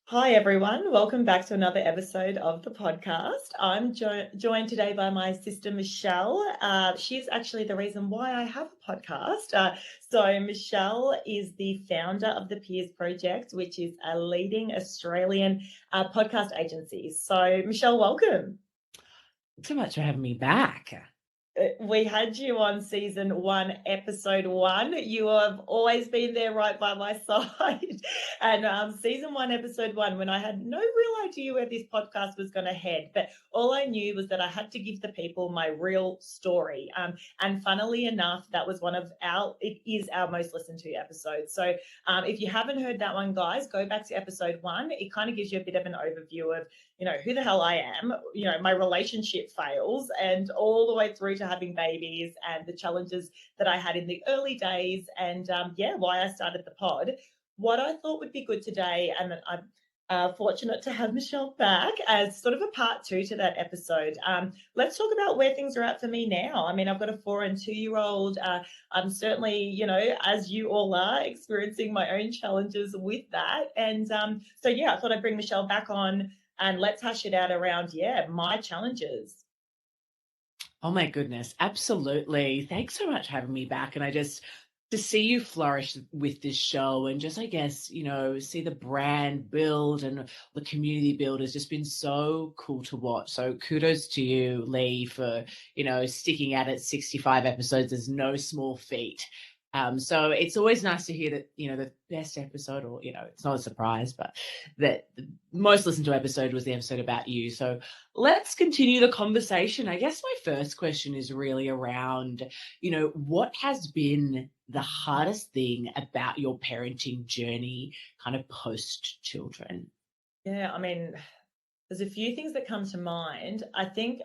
Hi, everyone. Welcome back to another episode of the podcast. I'm joined today by my sister, Michelle. She's actually the reason why I have a podcast. Michelle is the founder of the Peers Project, which is a leading Australian podcast agency. So, Michelle, welcome. Thanks so much for having me back. We had you on season 1, episode 1. You have always been there right by my side. And season 1, episode 1, when I had no real idea where this podcast was going to head, but all I knew was that I had to give the people my real story. And funnily enough, that was it is our most listened to episode. So if you haven't heard that one, guys, go back to episode 1. It kind of gives you a bit of an overview of who the hell I am, my relationship fails, and all the way through to having babies and the challenges that I had in the early days, and why I started the pod. What I thought would be good today, and I'm fortunate to have Michelle back as sort of a part 2 to that episode. Let's talk about where things are at for me now. I mean, I've got a 4 and 2-year-old. I'm certainly, as you all are, experiencing my own challenges with that. And I thought I'd bring Michelle back on and let's hash it out around, my challenges. Oh my goodness, absolutely. Thanks so much for having me back. And to see you flourish with this show and just, I guess, see the brand build and the community build has just been so cool to watch. So kudos to you, Lee, for, sticking at it. 65 episodes is no small feat. So it's always nice to hear that, the best episode, or, it's not a surprise, but that the most listened to episode was the episode about you. So let's continue the conversation. I guess my first question is really around, what has been the hardest thing about your parenting journey kind of post children? Yeah, I mean, there's a few things that come to mind. I think,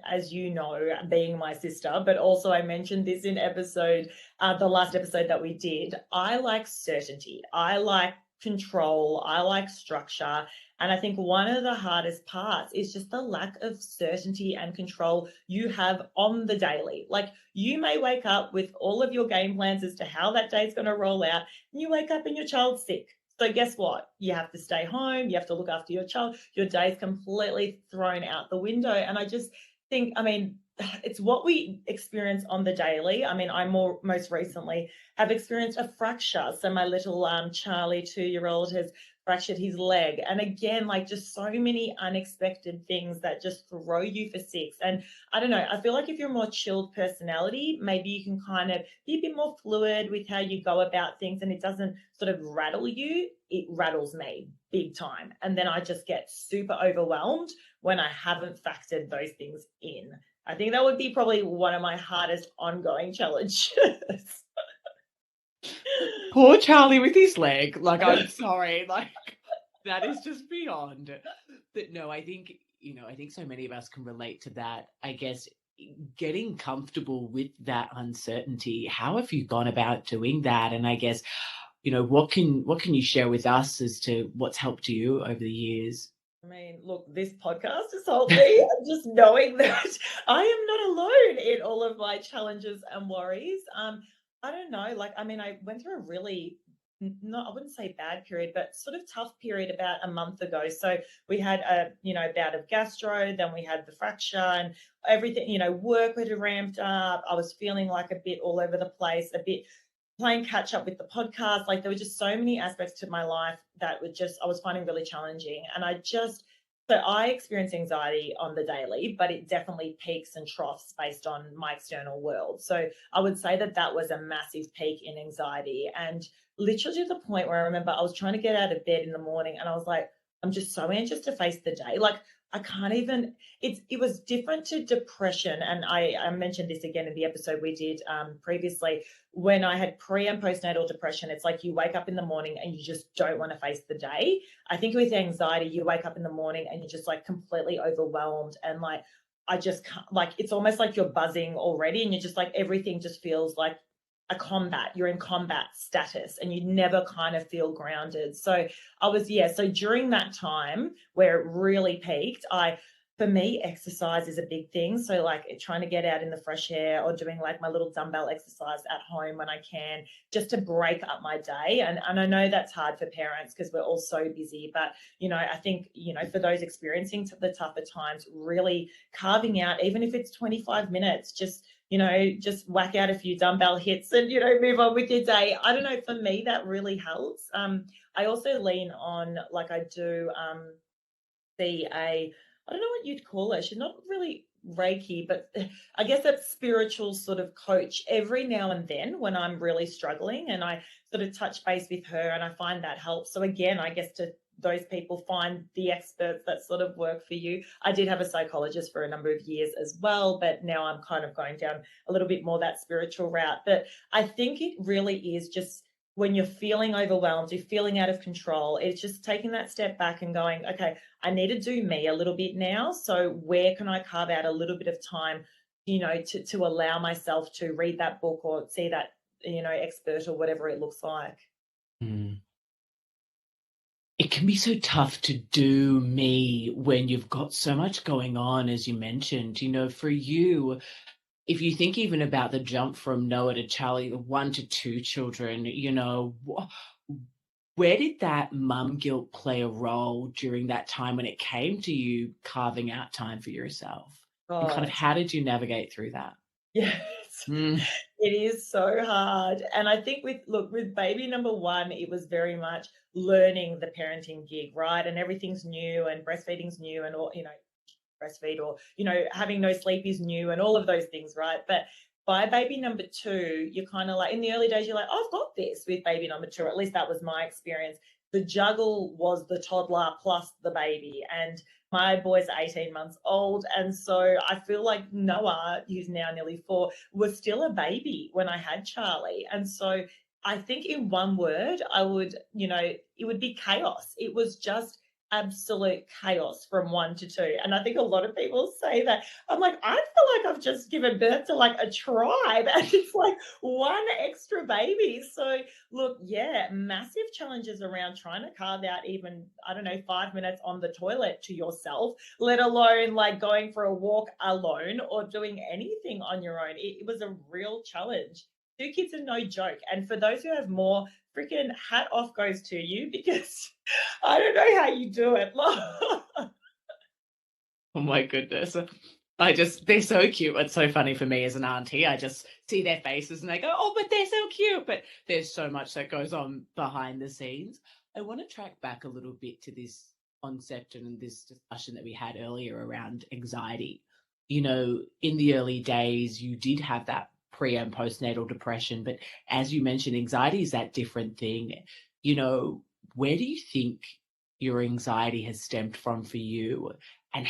as you know, being my sister, but also I mentioned this in the last episode that we did, I like certainty. I like control. I like structure. And I think one of the hardest parts is just the lack of certainty and control you have on the daily. Like, you may wake up with all of your game plans as to how that day is going to roll out, and you wake up and your child's sick. So guess what? You have to stay home. You have to look after your child. Your day's completely thrown out the window. And I just think, it's what we experience on the daily. I most recently have experienced a fracture. So my little Charlie 2-year-old has fractured his leg. And again, like, just so many unexpected things that just throw you for six. And I don't know, I feel like if you're a more chilled personality, maybe you can kind of be a bit more fluid with how you go about things and it doesn't sort of rattle you. It rattles me big time. And then I just get super overwhelmed when I haven't factored those things in. I think that would be probably one of my hardest ongoing challenges. Poor Charlie with his leg. Like, I'm sorry. Like, that is just beyond. But no, I think so many of us can relate to that. I guess getting comfortable with that uncertainty. How have you gone about doing that? And I guess, what can you share with us as to what's helped you over the years? Look, this podcast has helped me. Just knowing that I am not alone in all of my challenges and worries. I don't know. I went through a really, not, I wouldn't say bad period, but sort of tough period about a month ago. So we had a bout of gastro, then we had the fracture and everything, work had ramped up. I was feeling like a bit all over the place, a bit playing catch up with the podcast. Like, there were just so many aspects to my life that I was finding really challenging. And I experience anxiety on the daily, but it definitely peaks and troughs based on my external world. So I would say that was a massive peak in anxiety, and literally to the point where I remember I was trying to get out of bed in the morning and I was like, I'm just so anxious to face the day. Like, I can't even, it was different to depression. And I mentioned this again in the episode we did previously. When I had pre and postnatal depression, it's like you wake up in the morning and you just don't want to face the day. I think with anxiety, you wake up in the morning and you're just like completely overwhelmed. And like, I just can't, like, it's almost like you're buzzing already and you're just like, everything just feels like you're in combat status and you never kind of feel grounded. So so during that time where it really peaked, I for me, exercise is a big thing. So like trying to get out in the fresh air or doing like my little dumbbell exercise at home when I can, just to break up my day. And I know that's hard for parents because we're all so busy, but I think, for those experiencing the tougher times, really carving out, even if it's 25 minutes, just whack out a few dumbbell hits and, move on with your day. I don't know, for me, that really helps. I also lean on, like I do, see I don't know what you'd call her. She's not really Reiki, but I guess that's spiritual sort of coach every now and then when I'm really struggling, and I sort of touch base with her, and I find that helps. So again, I guess to those people, find the experts that sort of work for you. I did have a psychologist for a number of years as well, but now I'm kind of going down a little bit more that spiritual route. But I think it really is just when you're feeling overwhelmed, you're feeling out of control, it's just taking that step back and going, okay, I need to do me a little bit now. So where can I carve out a little bit of time, to allow myself to read that book or see that, expert or whatever it looks like. Mm. It can be so tough to do me when you've got so much going on, as you mentioned. For you, if you think even about the jump from Noah to Charlie, the 1 to 2 children, where did that mum guilt play a role during that time when it came to you carving out time for yourself? And kind Oh, of how did you navigate through that? yes. Mm. It is so hard. And I think with baby number one, it was very much learning the parenting gig, right? And everything's new and breastfeeding's new and all, breastfeed or, having no sleep is new and all of those things, right? But by baby number two, you're kind of like, in the early days, you're like, oh, I've got this with baby number two. Or at least that was my experience. The juggle was the toddler plus the baby. And my boy's 18 months old. And so I feel like Noah, who's now nearly 4, was still a baby when I had Charlie. And so I think in one word, it would be chaos. It was just absolute chaos from 1 to 2. And I think a lot of people say that. I'm like, I feel like I've just given birth to like a tribe and it's like one extra baby. So look, yeah, massive challenges around trying to carve out even, I don't know, 5 minutes on the toilet to yourself, let alone like going for a walk alone or doing anything on your own. It was a real challenge. 2 kids are no joke. And for those who have more, freaking hat off goes to you because I don't know how you do it. Oh my goodness. They're so cute. It's so funny for me as an auntie. I just see their faces and I go, oh, but they're so cute. But there's so much that goes on behind the scenes. I want to track back a little bit to this concept and this discussion that we had earlier around anxiety. In the early days, you did have that pre and postnatal depression. But as you mentioned, anxiety is that different thing. Where do you think your anxiety has stemmed from for you? And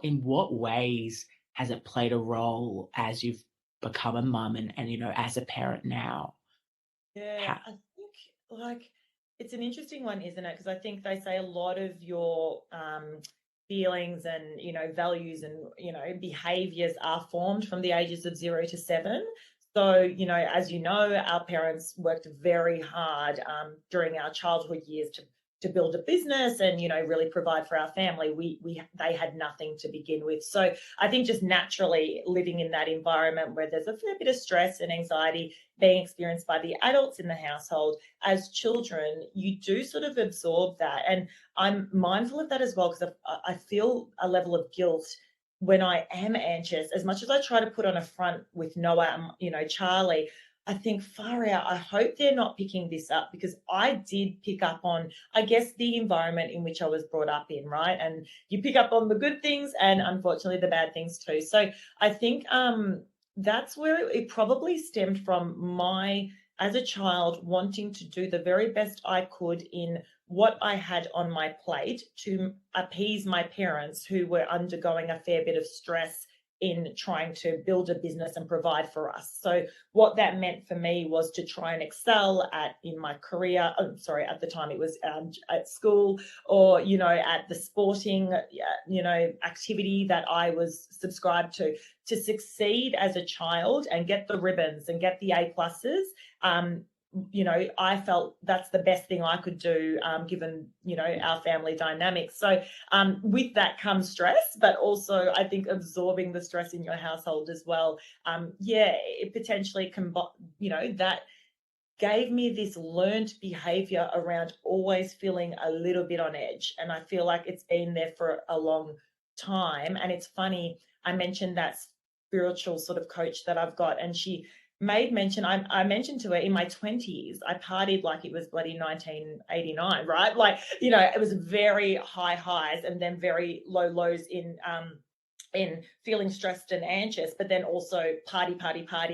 in what ways has it played a role as you've become a mum and as a parent now? Yeah, How, I think like it's an interesting one, isn't it? Because I think they say a lot of your feelings and values and behaviors are formed from the ages of 0 to 7. So as our parents worked very hard during our childhood years to build a business and really provide for our family. They had nothing to begin with. So I think just naturally living in that environment where there's a fair bit of stress and anxiety being experienced by the adults in the household, as children, you do sort of absorb that. And I'm mindful of that as well because I feel a level of guilt when I am anxious. As much as I try to put on a front with Noah and, Charlie, I think far out, I hope they're not picking this up because I did pick up on, I guess, the environment in which I was brought up in, right? And you pick up on the good things and unfortunately the bad things too. So I think that's where it probably stemmed from my, as a child, wanting to do the very best I could in what I had on my plate to appease my parents who were undergoing a fair bit of stress in trying to build a business and provide for us. So what that meant for me was to try and excel in my career. Sorry, at the time it was at school or, at the sporting, activity that I was subscribed to succeed as a child and get the ribbons and get the A pluses. I felt that's the best thing I could do, given, our family dynamics. So with that comes stress, but also I think absorbing the stress in your household as well. It potentially that gave me this learned behavior around always feeling a little bit on edge. And I feel like it's been there for a long time. And it's funny, I mentioned that spiritual sort of coach that I've got, and she made mention, I mentioned to her, in my 20s, I partied like it was bloody 1989, right? Like, it was very high highs and then very low lows in feeling stressed and anxious, but then also party,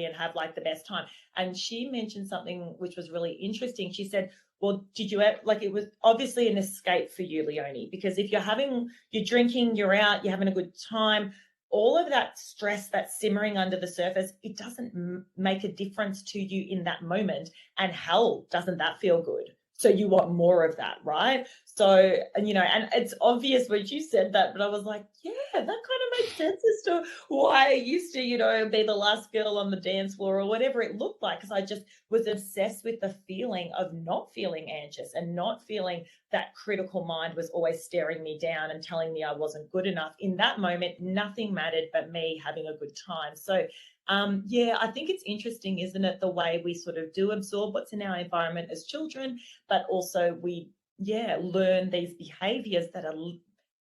and have like the best time. And she mentioned something which was really interesting. She said, well, did you like, it was obviously an escape for you, Leonie, because if you're drinking, you're out, you're having a good time, all of that stress that's simmering under the surface, it doesn't make a difference to you in that moment. And hell, doesn't that feel good? So you want more of that, right? So, and it's obvious when you said that, but I was like, yeah, that kind of makes sense as to why I used to, be the last girl on the dance floor or whatever it looked like, because I just was obsessed with the feeling of not feeling anxious and not feeling that critical mind was always staring me down and telling me I wasn't good enough. In that moment, nothing mattered but me having a good time. So I think it's interesting, isn't it, the way we sort of do absorb what's in our environment as children, but also we, learn these behaviors that are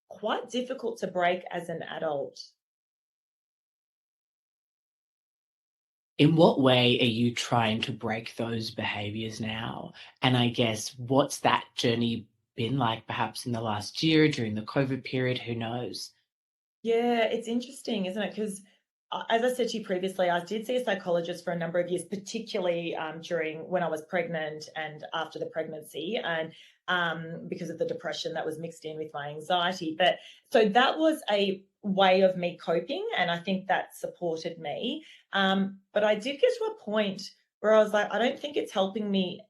quite difficult to break as an adult. In what way are you trying to break those behaviors now? And I guess, what's that journey been like, perhaps in the last year, during the COVID period? Who knows? Yeah, it's interesting, isn't it? Because as I said to you previously, I did see a psychologist for a number of years, particularly during when I was pregnant and after the pregnancy, and because of the depression that was mixed in with my anxiety. But so that was a way of me coping, and I think that supported me. But I did get to a point where I was like, I don't think it's helping me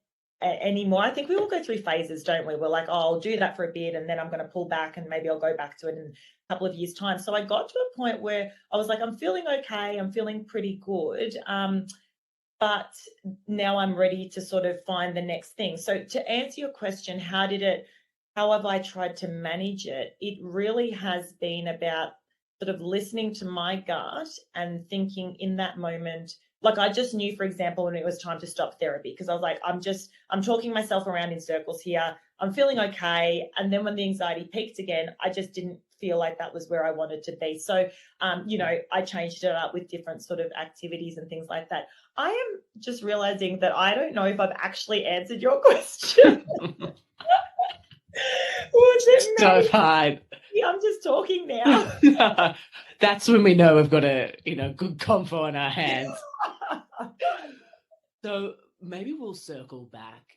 anymore. I think we all go through phases, don't we? We're like, oh, I'll do that for a bit, and then I'm going to pull back, and maybe I'll go back to it in a couple of years' time. So I got to a point where I was like, I'm feeling okay, I'm feeling pretty good, but now I'm ready to sort of find the next thing. So to answer your question, how have I tried to manage it? It really has been about sort of listening to my gut and thinking in that moment. Like, I just knew, for example, when it was time to stop therapy, because I was like, I'm talking myself around in circles here. I'm feeling okay. And then when the anxiety peaked again, I just didn't feel like that was where I wanted to be. So, I changed it up with different sort of activities and things like that. I am just realizing that I don't know if I've actually answered your question. So hard. I'm just talking now. That's when we know we've got a good convo on our hands. So maybe we'll circle back.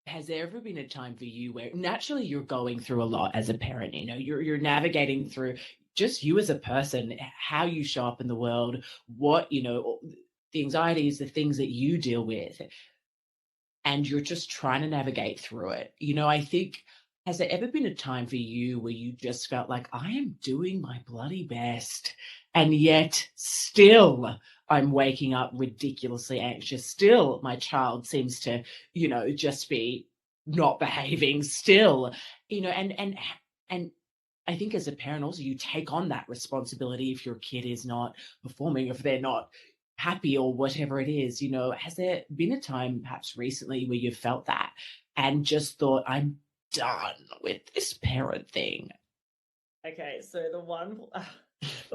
Has there ever been a time for you where naturally you're going through a lot as a parent? You're navigating through just you as a person, how you show up in the world, what the anxieties, the things that you deal with, and you're just trying to navigate through it. I think, has there ever been a time for you where you just felt like, I am doing my bloody best, and yet still I'm waking up ridiculously anxious? Still, my child seems to, just be not behaving still, and I think as a parent also, you take on that responsibility if your kid is not performing, if they're not happy or whatever it is. Has there been a time perhaps recently where you felt that and just thought, I'm done with this parent thing? Okay, so the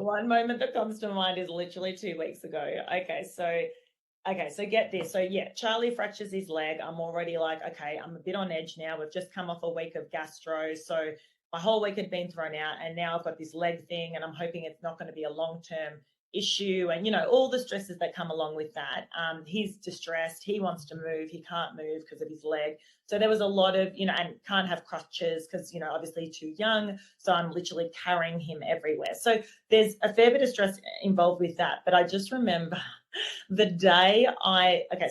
one moment that comes to mind is literally 2 weeks ago. Okay, so get this. So yeah, Charlie fractures his leg. I'm already like, okay, I'm a bit on edge now. We've just come off a week of gastro, so my whole week had been thrown out, and now I've got this leg thing, and I'm hoping it's not going to be a long-term issue, and all the stresses that come along with that. He's distressed, he wants to move, he can't move because of his leg. So there was a lot of, and can't have crutches because, obviously too young. So I'm literally carrying him everywhere. So there's a fair bit of stress involved with that. But I just remember the day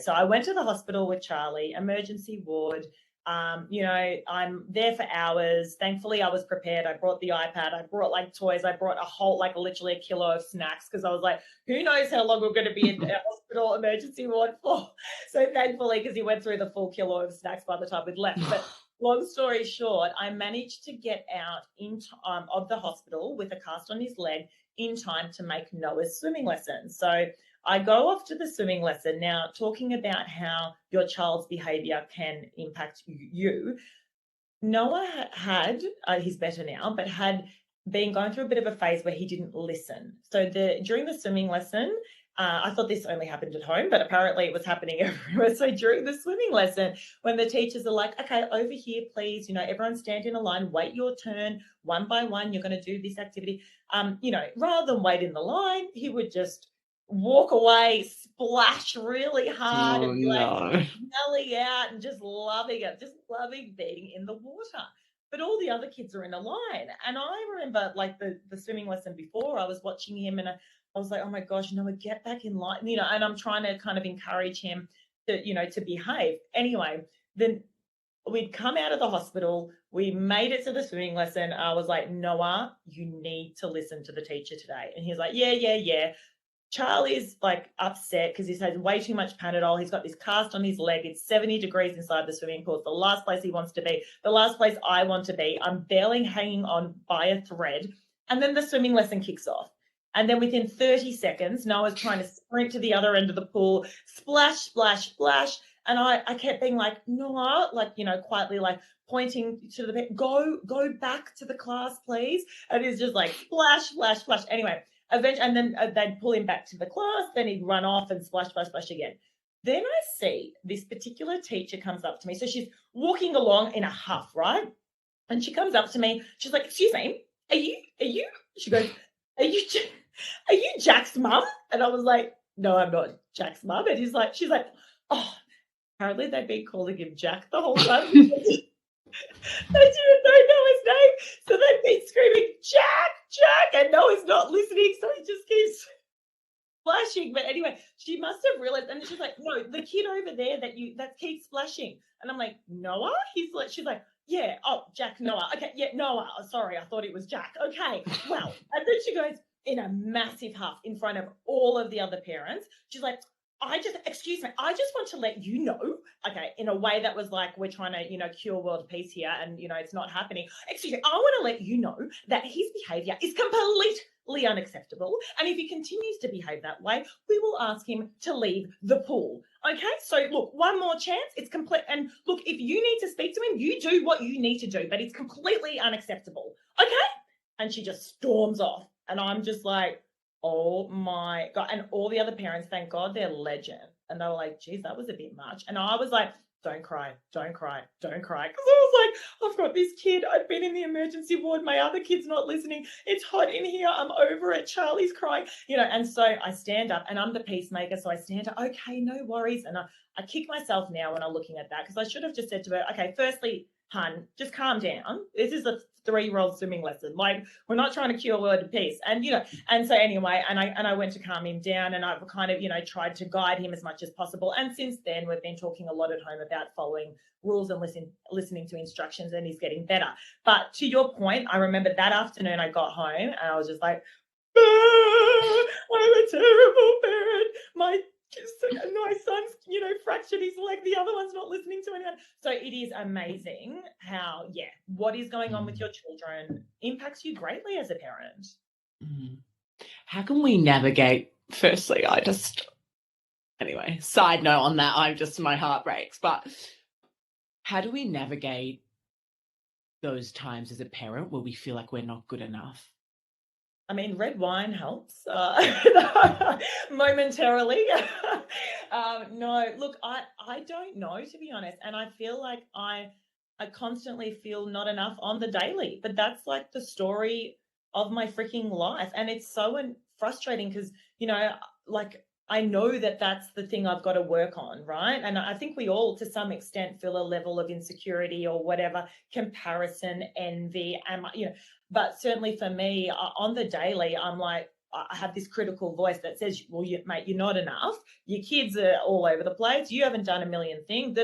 so I went to the hospital with Charlie, emergency ward. I'm there for hours. Thankfully, I was prepared. I brought the iPad. I brought like toys. I brought a whole, like literally a kilo of snacks because I was like, who knows how long we're going to be in a hospital emergency ward for. So thankfully, because he went through the full kilo of snacks by the time we'd left. But long story short, I managed to get out of the hospital with a cast on his leg in time to make Noah's swimming lesson. So I go off to the swimming lesson now, talking about how your child's behavior can impact you. Noah had, he's better now, but had been going through a bit of a phase where he didn't listen. So during the swimming lesson, I thought this only happened at home, but apparently it was happening everywhere. So during the swimming lesson, when the teachers are like, okay, over here, please, everyone stand in a line, wait your turn, one by one, you're going to do this activity. Rather than wait in the line, he would just walk away, splash really hard, and be like yelling out and just loving it, just loving being in the water. But all the other kids are in a line. And I remember like the swimming lesson before, I was watching him and I was like, oh my gosh, Noah, get back in line, and I'm trying to kind of encourage him to behave. Anyway, then we'd come out of the hospital, we made it to the swimming lesson. I was like, Noah, you need to listen to the teacher today. And he was like, yeah. Charlie's like upset because he's had way too much Panadol. He's got this cast on his leg. It's 70 degrees inside the swimming pool. It's the last place he wants to be, the last place I want to be. I'm barely hanging on by a thread. And then the swimming lesson kicks off. And then within 30 seconds, Noah's trying to sprint to the other end of the pool, splash, splash, splash. And I kept being like, Noah, quietly like pointing to the bed, go back to the class, please. And he's just like splash, splash, splash. Anyway, eventually, and then they'd pull him back to the class, then he'd run off and splash, splash, splash again. Then I see this particular teacher comes up to me. So she's walking along in a huff, right? And she comes up to me. She's like, excuse me, are you? She goes, are you Jack's mum? And I was like, no, I'm not Jack's mum. And she's like, oh, apparently they've been calling him Jack the whole time. They didn't know his name. So they've been screaming, Jack, and Noah's not listening. So he just keeps splashing. But anyway, she must have realized. And she's like, no, the kid over there that keeps splashing. And I'm like, Noah? She's like, yeah, oh, Jack, Noah. Okay, yeah, Noah. Oh, sorry, I thought it was Jack. Okay, well. And then she goes in a massive huff in front of all of the other parents. She's like, excuse me, I just want to let you know, okay, in a way that was like, we're trying to, cure world peace here and, it's not happening. Excuse me, I want to let you know that his behavior is completely unacceptable. And if he continues to behave that way, we will ask him to leave the pool. Okay, so look, one more chance. It's complete. And look, if you need to speak to him, you do what you need to do, but it's completely unacceptable. Okay? And she just storms off. And I'm just like, oh my God. And all the other parents, thank God, they're legend. And they were like, geez, that was a bit much. And I was like, don't cry. Because I was like, I've got this kid. I've been in the emergency ward. My other kid's not listening. It's hot in here. I'm over it. Charlie's crying. And so I stand up and I'm the peacemaker. So I stand up, okay, no worries. And I kick myself now when I'm looking at that because I should have just said to her, okay, firstly, hun, just calm down. This is a 3-year-old swimming lesson. Like, we're not trying to cure world peace. And, and so anyway, and I went to calm him down and I've kind of, tried to guide him as much as possible. And since then, we've been talking a lot at home about following rules and listening to instructions, and he's getting better. But to your point, I remember that afternoon I got home and I was just like, I'm a terrible parent. My son's, fractured his leg. The other one's not listening to anyone. So it is amazing how, what is going on with your children impacts you greatly as a parent. How can we navigate? Firstly, anyway, side note on that, my heart breaks. But how do we navigate those times as a parent where we feel like we're not good enough? I mean, red wine helps momentarily. No, look, I don't know, to be honest. And I feel like I constantly feel not enough on the daily. But that's like the story of my freaking life. And it's so frustrating because, I know that that's the thing I've got to work on, right? And I think we all, to some extent, feel a level of insecurity or whatever, comparison, envy, but certainly for me, on the daily, I'm like, I have this critical voice that says, well, mate, you're not enough. Your kids are all over the place. You haven't done a million things,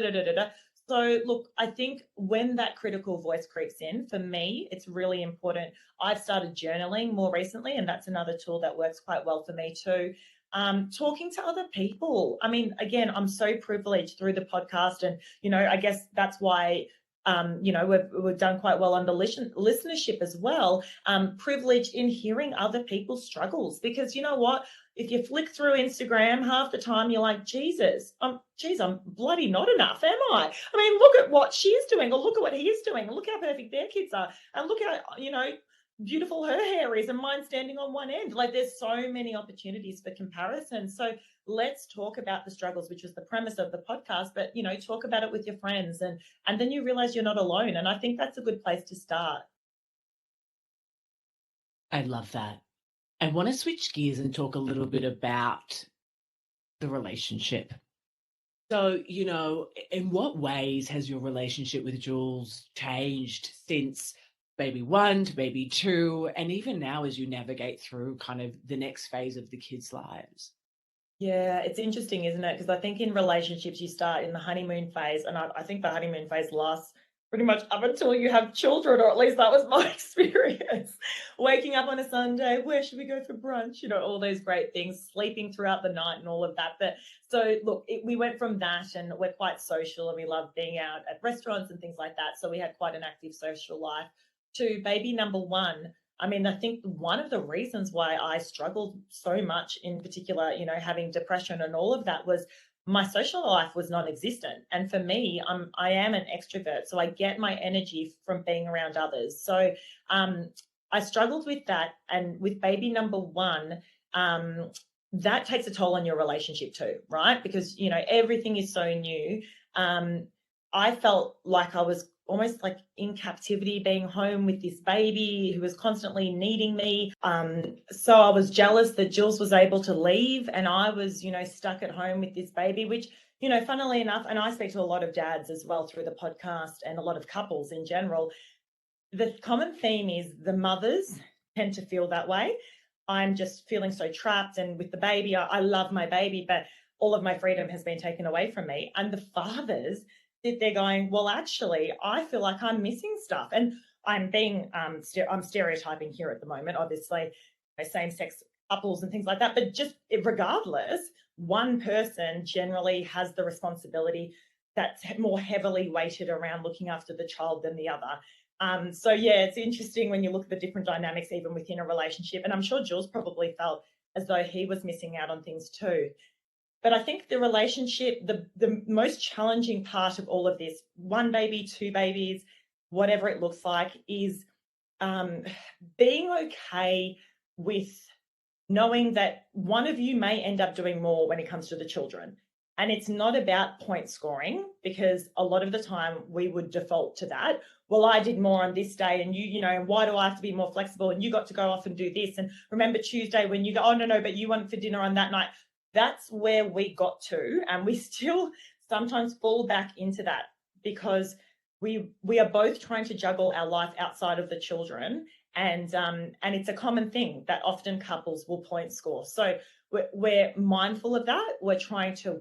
So, look, I think when that critical voice creeps in, for me, it's really important. I've started journaling more recently, and that's another tool that works quite well for me too. Talking to other people. I mean, again, I'm so privileged through the podcast, and I guess that's why. We've done quite well under listenership as well. Privileged in hearing other people's struggles, because you know what? If you flick through Instagram, half the time you're like, Jesus, I'm bloody not enough, am I? I mean, look at what she's doing, or look at what he's doing, and look how perfect their kids are, and look how, beautiful her hair is, and mine standing on one end. Like, there's so many opportunities for comparison. So let's talk about the struggles, which was the premise of the podcast, but, talk about it with your friends, and then you realize you're not alone. And I think that's a good place to start. I love that. I want to switch gears and talk a little bit about the relationship. So, in what ways has your relationship with Jules changed since baby one to baby two, and even now as you navigate through kind of the next phase of the kids' lives? Yeah, it's interesting, isn't it? Because I think in relationships, you start in the honeymoon phase, and I think the honeymoon phase lasts pretty much up until you have children, or at least that was my experience. Waking up on a Sunday, where should we go for brunch? All those great things, sleeping throughout the night and all of that. But so look, we went from that, and we're quite social, and we love being out at restaurants and things like that. So we had quite an active social life. To baby number one, I mean, I think one of the reasons why I struggled so much, in particular, having depression and all of that, was my social life was non-existent. And for me, I am an extrovert, so I get my energy from being around others. So I struggled with that, and with baby number one, that takes a toll on your relationship too, right? Because everything is so new. I felt like I was almost like in captivity, being home with this baby who was constantly needing me. So I was jealous that Jules was able to leave, and I was, stuck at home with this baby, which, funnily enough, and I speak to a lot of dads as well through the podcast, and a lot of couples in general. The common theme is the mothers tend to feel that way. I'm just feeling so trapped, and with the baby, I love my baby, but all of my freedom has been taken away from me. And the fathers sit there going, well, actually, I feel like I'm missing stuff. And I'm being, I'm stereotyping here at the moment, obviously, same-sex couples and things like that. But just regardless, one person generally has the responsibility that's more heavily weighted around looking after the child than the other. So, yeah, it's interesting when you look at the different dynamics even within a relationship. And I'm sure Jules probably felt as though he was missing out on things too. But I think the relationship, the most challenging part of all of this, one baby, two babies, whatever it looks like, is being okay with knowing that one of you may end up doing more when it comes to the children. And it's not about point scoring, because a lot of the time we would default to that. Well, I did more on this day, and and why do I have to be more flexible? And you got to go off and do this. And remember Tuesday when you go, oh, no, but you went for dinner on that night. That's where we got to, and we still sometimes fall back into that, because we are both trying to juggle our life outside of the children, and it's a common thing that often couples will point score. So we're mindful of that. We're trying to,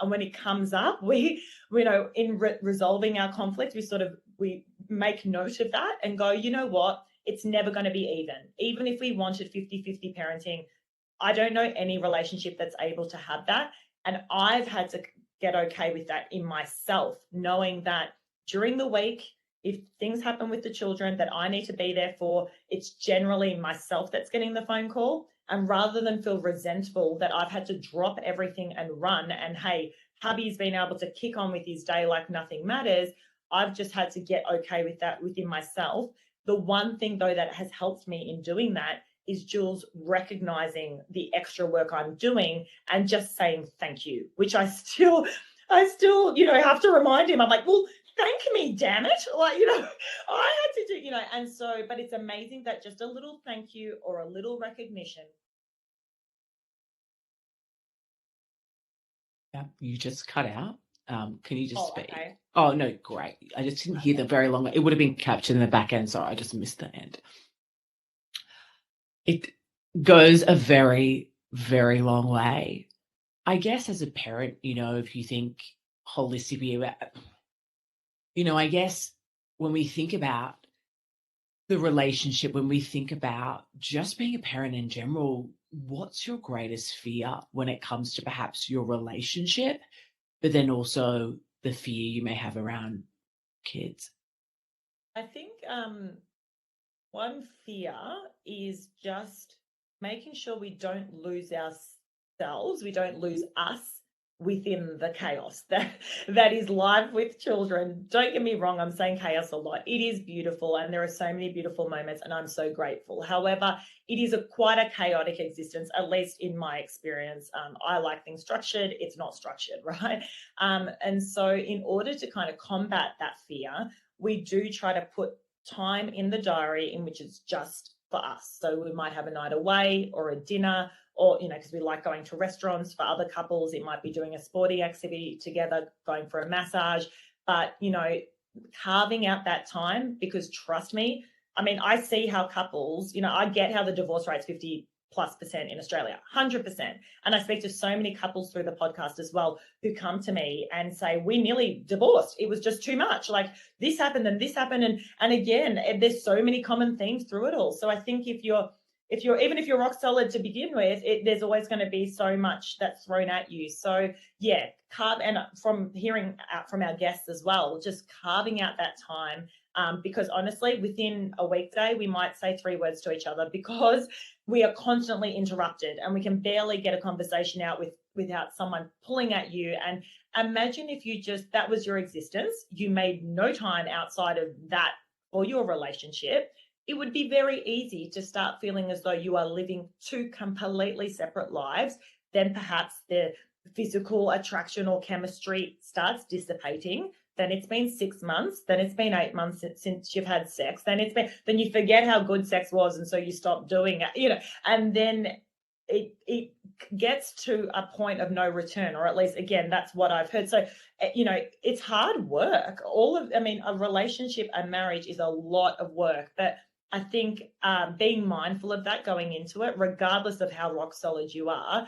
when it comes up, we in resolving our conflict, we make note of that and go, you know what, it's never going to be even if we wanted 50-50 parenting. I don't know any relationship that's able to have that. And I've had to get okay with that in myself, knowing that during the week, if things happen with the children that I need to be there for, it's generally myself that's getting the phone call. And rather than feel resentful that I've had to drop everything and run, and hey, hubby's been able to kick on with his day like nothing matters, I've just had to get okay with that within myself. The one thing, though, that has helped me in doing that is Jules recognizing the extra work I'm doing and just saying thank you, which I still, have to remind him. I'm like, well, thank me, damn it. Like, I had to do, and so, but it's amazing that just a little thank you or a little recognition. Yeah, you just cut out. Can you just speak? Okay. Oh, no, great. I just didn't hear the very long. It would have been captured in the back end, so I just missed the end. It goes a very, very long way. I guess as a parent, if you think holistically I guess when we think about the relationship, when we think about just being a parent in general, what's your greatest fear when it comes to perhaps your relationship, but then also the fear you may have around kids? I think one fear is just making sure we don't lose ourselves, we don't lose us within the chaos that is life with children. Don't get me wrong, I'm saying chaos a lot. It is beautiful and there are so many beautiful moments and I'm so grateful. However, it is quite a chaotic existence, at least in my experience. I like things structured, it's not structured, right? And so in order to kind of combat that fear, we do try to put time in the diary in which it's just for us. So we might have a night away or a dinner, or, because we like going to restaurants. For other couples, it might be doing a sporting activity together, going for a massage. But, carving out that time, because trust me, I mean, I see how couples, I get how the divorce rate's 50+% in Australia, 100%. And I speak to so many couples through the podcast as well who come to me and say, we nearly divorced. It was just too much. Like this happened and this happened. And again, there's so many common themes through it all. So I think if you're even if you're rock solid to begin with, there's always going to be so much that's thrown at you. So yeah, and from hearing out from our guests as well, just carving out that time. Because honestly, within a weekday, we might say 3 words to each other because we are constantly interrupted and we can barely get a conversation out without someone pulling at you. And imagine if that was your existence, you made no time outside of that for your relationship. It would be very easy to start feeling as though you are living 2 completely separate lives. Then perhaps the physical attraction or chemistry starts dissipating. Then it's been 6 months, then it's been 8 months since you've had sex, then you forget how good sex was, and so you stop doing it, and then it gets to a point of no return, or at least, again, that's what I've heard. So, it's hard work. A relationship and marriage is a lot of work, but I think being mindful of that going into it, regardless of how rock solid you are,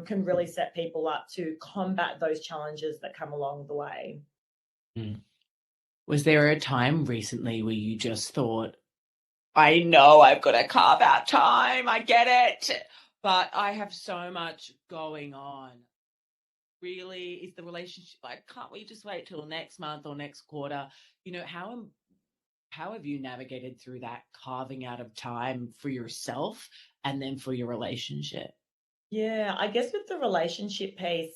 can really set people up to combat those challenges that come along the way. Mm. Was there a time recently where you just thought, I know I've got to carve out time, I get it, but I have so much going on? Really, is the relationship like, can't we just wait till next month or next quarter? How have you navigated through that carving out of time for yourself and then for your relationship? Yeah, I guess with the relationship piece,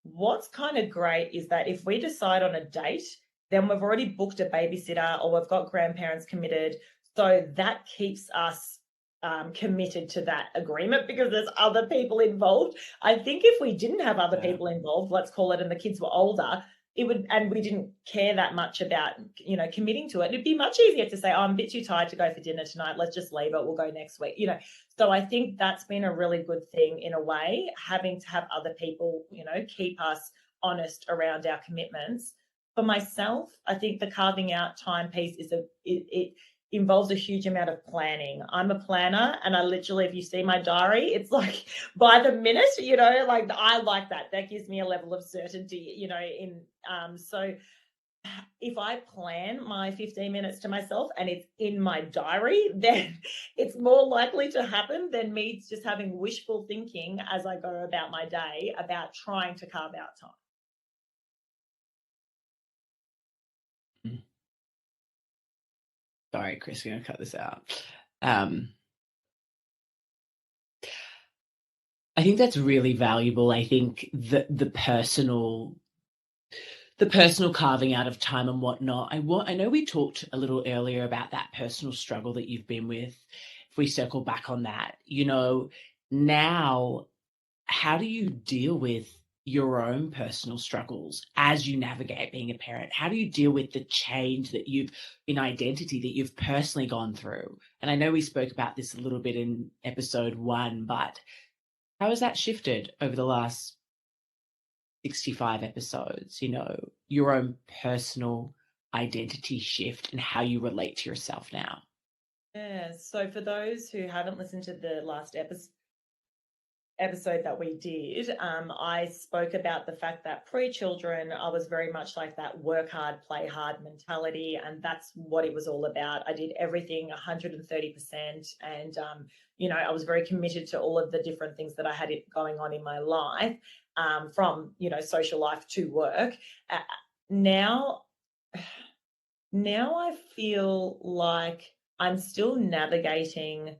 what's kind of great is that if we decide on a date, then we've already booked a babysitter or we've got grandparents committed. So that keeps us committed to that agreement because there's other people involved. I think if we didn't have other Yeah. people involved, let's call it, and the kids were older, and we didn't care that much about, committing to it, it'd be much easier to say, oh, I'm a bit too tired to go for dinner tonight. Let's just leave it. We'll go next week. So I think that's been a really good thing in a way, having to have other people, keep us honest around our commitments. For myself, I think the carving out time piece it involves a huge amount of planning. I'm a planner and I literally, if you see my diary, it's like by the minute, like I like that. That gives me a level of certainty, so if I plan my 15 minutes to myself and it's in my diary, then it's more likely to happen than me just having wishful thinking as I go about my day about trying to carve out time. Mm. Sorry, Chris, we're going to cut this out. Um, I think that's really valuable. I think the personal carving out of time and whatnot. I know we talked a little earlier about that personal struggle that you've been with. If we circle back on that, now, how do you deal with your own personal struggles as you navigate being a parent? How do you deal with the change in identity that you've personally gone through? And I know we spoke about this a little bit in episode 1, but how has that shifted over the last 65 episodes, your own personal identity shift and how you relate to yourself now? Yeah. So for those who haven't listened to the last episode, episode that we did, I spoke about the fact that pre-children, I was very much like that work hard, play hard mentality, and that's what it was all about. I did everything 130%, and I was very committed to all of the different things that I had going on in my life, from social life to work. Now, now I feel like I'm still navigating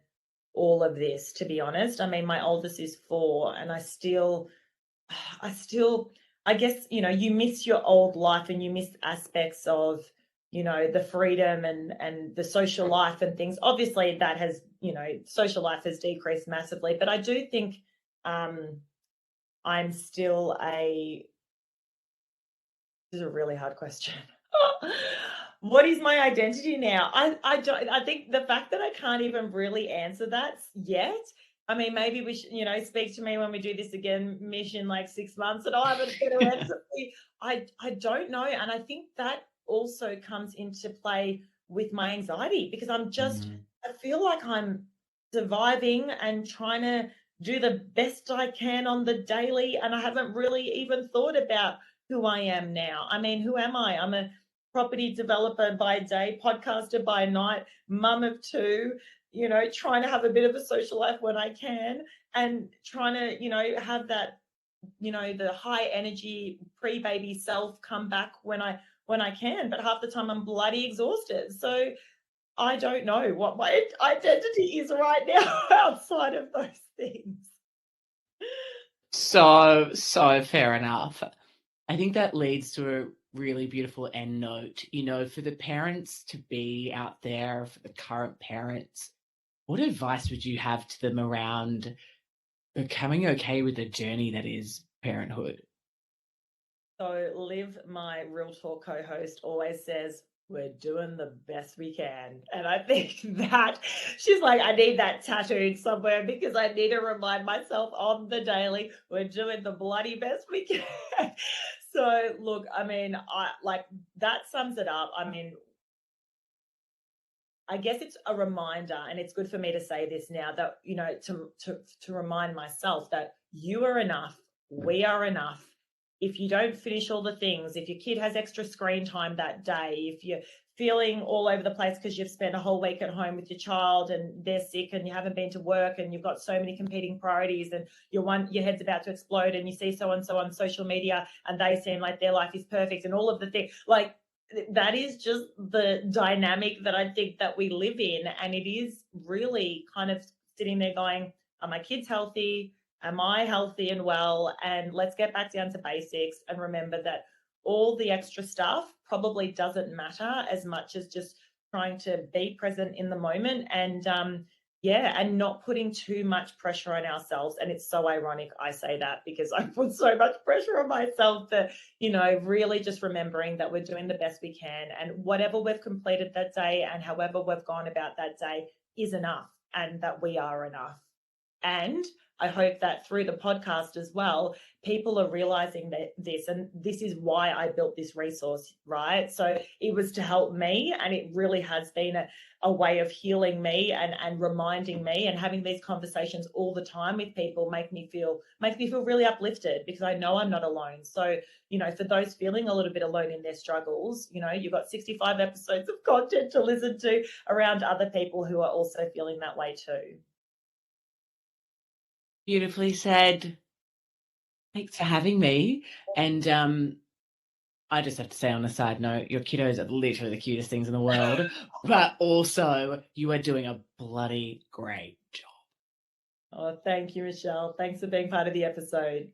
all of this, to be honest. I mean, my oldest is 4, and I guess, you miss your old life, and you miss aspects of, the freedom and the social life and things. Obviously that has, social life has decreased massively, but I do think I'm still this is a really hard question. What is my identity now? I think the fact that I can't even really answer that yet. I mean, maybe we should, speak to me when we do this again, Mish, in like 6 months, and I have a better answer. I don't know. And I think that also comes into play with my anxiety, because I feel like I'm surviving and trying to do the best I can on the daily. And I haven't really even thought about who I am now. I mean, who am I? I'm a property developer by day, podcaster by night, mum of 2, trying to have a bit of a social life when I can, and trying to, have that, the high energy pre-baby self come back when I can. But half the time I'm bloody exhausted. So I don't know what my identity is right now outside of those things. So fair enough. I think that leads to a really beautiful end note. For the parents to be out there, for the current parents, what advice would you have to them around becoming okay with the journey that is parenthood? So Liv, my Real Talk co-host, always says, we're doing the best we can. And I think that she's like, I need that tattooed somewhere, because I need to remind myself on the daily, we're doing the bloody best we can. So look, I mean, that sums it up. I mean, I guess it's a reminder, and it's good for me to say this now, that, to remind myself that you are enough, we are enough. If you don't finish all the things, if your kid has extra screen time that day, if you're feeling all over the place because you've spent a whole week at home with your child and they're sick and you haven't been to work and you've got so many competing priorities, and your head's about to explode, and you see so and so on social media and they seem like their life is perfect and all of the things, like, that is just the dynamic that I think that we live in. And it is really kind of sitting there going, are my kids healthy? Am I healthy and well? And let's get back down to basics and remember that all the extra stuff probably doesn't matter as much as just trying to be present in the moment, and and not putting too much pressure on ourselves. And it's so ironic I say that, because I put so much pressure on myself, that, really just remembering that we're doing the best we can, and whatever we've completed that day and however we've gone about that day is enough, and that we are enough. And I hope that through the podcast as well, people are realizing that and this is why I built this resource, right? So it was to help me, and it really has been a way of healing me and reminding me, and having these conversations all the time with people make me feel really uplifted, because I know I'm not alone. So, for those feeling a little bit alone in their struggles, you've got 65 episodes of content to listen to around other people who are also feeling that way too. Beautifully said. Thanks for having me. And I just have to say, on a side note, your kiddos are literally the cutest things in the world, but also you are doing a bloody great job. Oh, thank you, Michelle. Thanks for being part of the episode.